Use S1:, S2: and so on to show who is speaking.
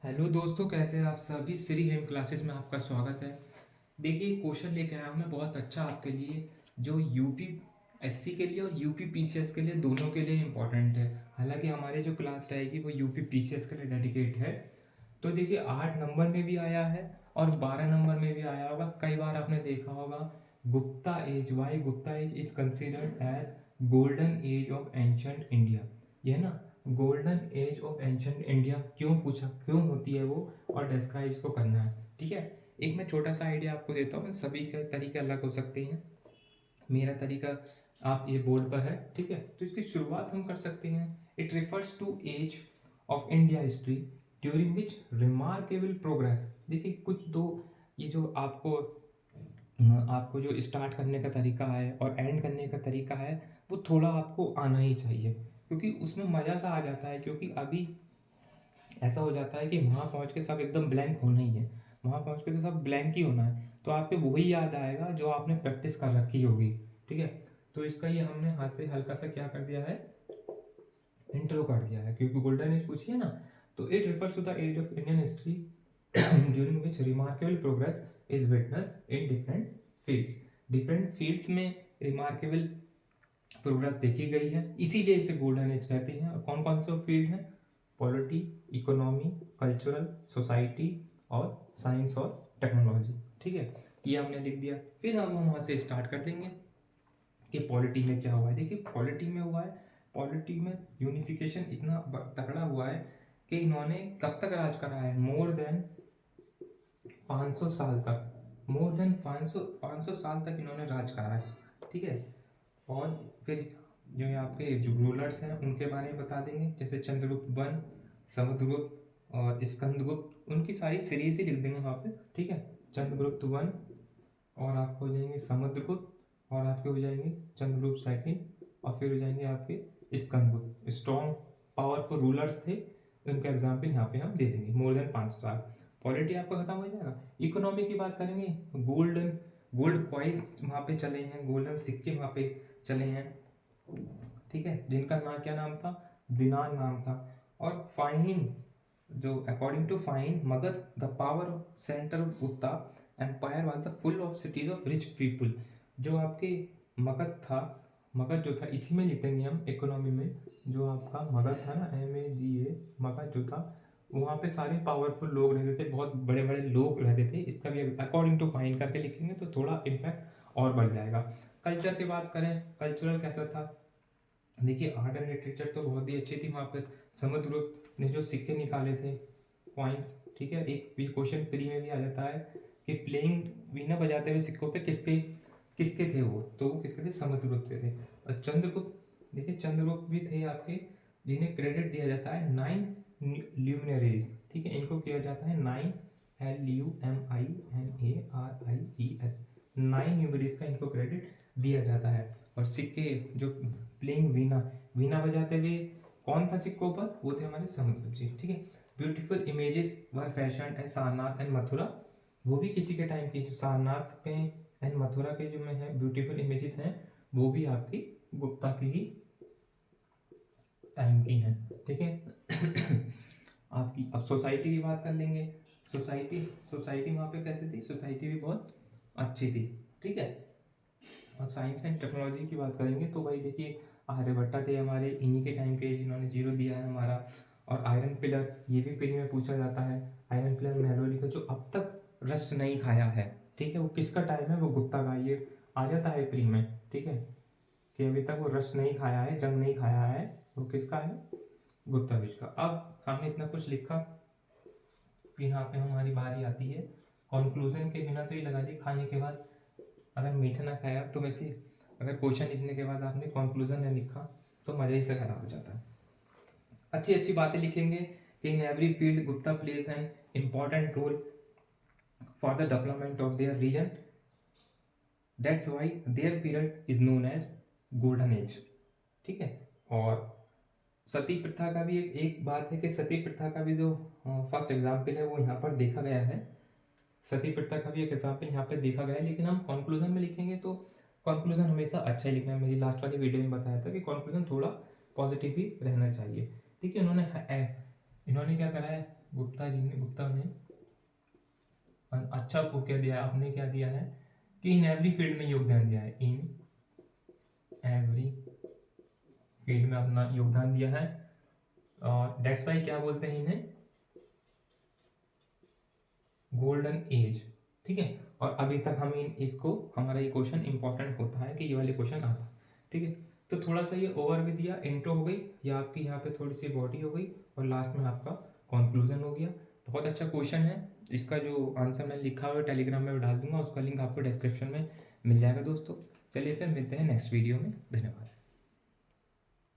S1: Hello दोस्तों, कैसे हैं आप सभी। श्री हेम क्लासेस में आपका स्वागत है। देखिए, क्वेश्चन लेके आया हूँ मैं बहुत अच्छा आपके लिए, जो यूपी एससी के लिए और यूपी पीसीएस के लिए, दोनों के लिए इम्पोर्टेंट है। हालांकि हमारी जो क्लास रहेगी वो यूपी पीसीएस के लिए डेडिकेट है। तो देखिए, 8 नंबर में भी आया है और 12 नंबर में भी आया होगा। कई बार आपने देखा होगा, Gupta age, why Gupta age is considered as golden age of ancient India. ये है ना, golden age of ancient India क्यों पूछा, क्यों होती है वो, और डिस्क्राइब इसको करना है। ठीक है, एक मैं छोटा सा आइडिया आपको देता हूँ। सभी के तरीके अलग हो सकते हैं, मेरा तरीका आप ये बोर्ड पर है। ठीक है, तो इसकी शुरुआत हम कर सकते हैं। It refers to age of India history during which remarkable progress. देखिए, कुछ दो, ये जो आपको आपको जो स्टार्ट करने का तरीका है और एंड करने का तरीका है, वो थोड़ा आपको आना ही चाहिए, क्योंकि उसमें मज़ा सा आ जाता है। क्योंकि अभी ऐसा हो जाता है कि वहाँ पहुँच के सब एकदम ब्लैंक होना ही है, वहाँ पहुँच के तो सब ब्लैंक ही होना है, तो आपको वही याद आएगा जो आपने प्रैक्टिस कर रखी होगी। ठीक है, तो इसका ये हमने हाथ से हल्का सा क्या कर दिया है, इंट्रो कर दिया है, क्योंकि गोल्डन एज पूछिए ना। तो it refers to the age of Indian history during which remarkable progress is witness in different fields. Different fields में रिमार्केबल प्रोग्रेस देखी गई है, इसीलिए इसे गोल्डन एज कहते हैं। और कौन कौन से फील्ड हैं? पॉलिटी, इकोनॉमी, कल्चरल, सोसाइटी और साइंस और टेक्नोलॉजी। ठीक है, ये हमने लिख दिया। फिर हम वहाँ से स्टार्ट कर देंगे कि पॉलिटी में क्या हुआ है। देखिए, पॉलिटी में हुआ है, पॉलिटी में यूनिफिकेशन इतना तगड़ा हुआ है कि इन्होंने कब तक राज करा है, मोर देन 500 साल तक, मोर देन 500 साल तक इन्होंने राज करा है। ठीक है, और फिर जो ये आपके जो रूलर्स हैं उनके बारे में बता देंगे, जैसे चंद्रगुप्त वन, समुद्रगुप्त और स्कंदगुप्त, उनकी सारी सीरीज ही लिख देंगे वहाँ पे। ठीक है, चंद्रगुप्त वन, और आपको हो जाएंगे समुद्रगुप्त, और आपके हो जाएंगे चंद्रगुप्त सेकंड, और फिर हो जाएंगे आपके स्कंदगुप्त। स्ट्रॉन्ग पावरफुल रूलर्स थे, उनका एग्जाम्पल यहाँ पे हम दे देंगे। मोर देन 500 साल। पॉलिटी आपका खत्म हो जाएगा। इकोनॉमी की बात करेंगे, गोल्डन गोल्ड कॉइन्स वहाँ पे चले हैं, गोल्डन सिक्के वहाँ पे चले हैं। ठीक है, जिनका नाम क्या नाम था, दिनार नाम था। और फाइन, जो according to fine Magadha the power center of Gupta empire was the full of cities of rich people. जो आपके मगध था, मगध जो था, इसी में लिख देंगे हम इकोनॉमी में। जो आपका मगध था ना, MAGA, मगध जो था, वहाँ पे सारे पावरफुल लोग रहते थे, बहुत बड़े बड़े लोग रहते थे। इसका भी अकॉर्डिंग टू फाइन करके लिखेंगे तो थोड़ा इम्पैक्ट और बढ़ जाएगा। कल्चर की बात करें, कल्चरल कैसा था? देखिए, आर्ट एंड लिटरेचर तो बहुत ही अच्छी थी वहाँ पर। समुद्रगुप्त ने जो सिक्के निकाले थे, कॉइन्स, ठीक है, एक भी क्वेश्चन प्री में भी आ जाता है कि प्लेइंग वीणा बजाते हुए सिक्कों पे किसके किसके थे वो, तो वो किसके थे? समुद्रगुप्त के थे। और चंद्रगुप्त, देखिए चंद्रगुप्त भी थे आपके, जिन्हें क्रेडिट दिया जाता है 9 ल्यूमिनरीज। ठीक है, इनको किया जाता है 9, LUMINARIES, 9 ल्यूमिनरीज का इनको क्रेडिट दिया जाता है। और सिक्के जो प्लेइंग वीणा, वीणा बजाते हुए कौन था सिक्कों पर? वो थे हमारे समुद्रगुप्त जी। ठीक है, beautiful images were fashion and Sarnath and Mathura, वो भी किसी के टाइम की, जो सारनाथ पे एंड मथुरा के जो में है ब्यूटीफुल इमेजेस हैं, वो भी आपकी गुप्ता के ही टाइम की हैं। ठीक है आपकी अब सोसाइटी की बात कर लेंगे। सोसाइटी सोसाइटी वहाँ पे कैसे थी? सोसाइटी भी बहुत अच्छी थी। ठीक है, और साइंस एंड टेक्नोलॉजी की बात करेंगे तो भाई देखिए, आर्यभट्टा थे हमारे, इन्हीं के टाइम के, जिन्होंने जीरो दिया है हमारा। और आयरन पिलर, ये भी प्री में पूछा जाता है। आयरन पिलर मेहलोली का, जो अब तक रस्ट नहीं खाया है, ठीक है, वो किसका टाइम है? वो गुप्ता का। ये आ जाता है प्री में। ठीक है, कि अभी तक वो रस्ट नहीं खाया है, जंग नहीं खाया है, वो किसका है? गुप्ता बीज का। अब हमने इतना कुछ लिखा, फिर यहाँ पे हमारी बारी आती है कंक्लूजन के। बिना तो ये लगा ली, खाने के बाद अगर मीठा ना खाया तो वैसे, अगर क्वेश्चन लिखने के बाद आपने कंक्लूजन नहीं लिखा तो मज़ा ही से खराब हो जाता है। अच्छी अच्छी बातें लिखेंगे कि in every field Gupta plays an important role for the development of their region, that's why their period is known as golden age. ठीक है, और सती प्रथा का भी एक बात है कि सती प्रथा का भी जो फर्स्ट एग्जाम्पल है वो यहाँ पर देखा गया है। सती प्रथा का भी एक एग्जाम्पल यहाँ पे देखा गया है, लेकिन हम कंक्लूजन में लिखेंगे तो कंक्लूजन हमेशा अच्छा ही लिखना है। मेरी लास्ट वाली वीडियो में बताया था कि कंक्लूजन थोड़ा पॉजिटिव ही रहना चाहिए। ठीक है, इन्होंने क्या करा है, गुप्ता ने अच्छा वो क्या दिया, आपने क्या दिया है कि इन एवरी फील्ड में योगदान दिया है, इन एवरी फील्ड में अपना योगदान दिया है, और दैट्स वाई क्या बोलते हैं इन्हें, गोल्डन एज। ठीक है, और अभी तक हम इसको, हमारा ये क्वेश्चन इंपॉर्टेंट होता है कि ये वाले क्वेश्चन आता है। ठीक है, तो थोड़ा सा ये ओवरव्यू दिया, इंट्रो हो गई, या आपकी यहाँ पे थोड़ी सी बॉडी हो गई, और लास्ट में आपका कंक्लूजन हो गया। बहुत अच्छा क्वेश्चन है, इसका जो आंसर मैंने लिखा हुआ है टेलीग्राम में डाल दूंगा, उसका लिंक आपको डिस्क्रिप्शन में मिल जाएगा दोस्तों। चलिए फिर मिलते हैं नेक्स्ट वीडियो में, धन्यवाद।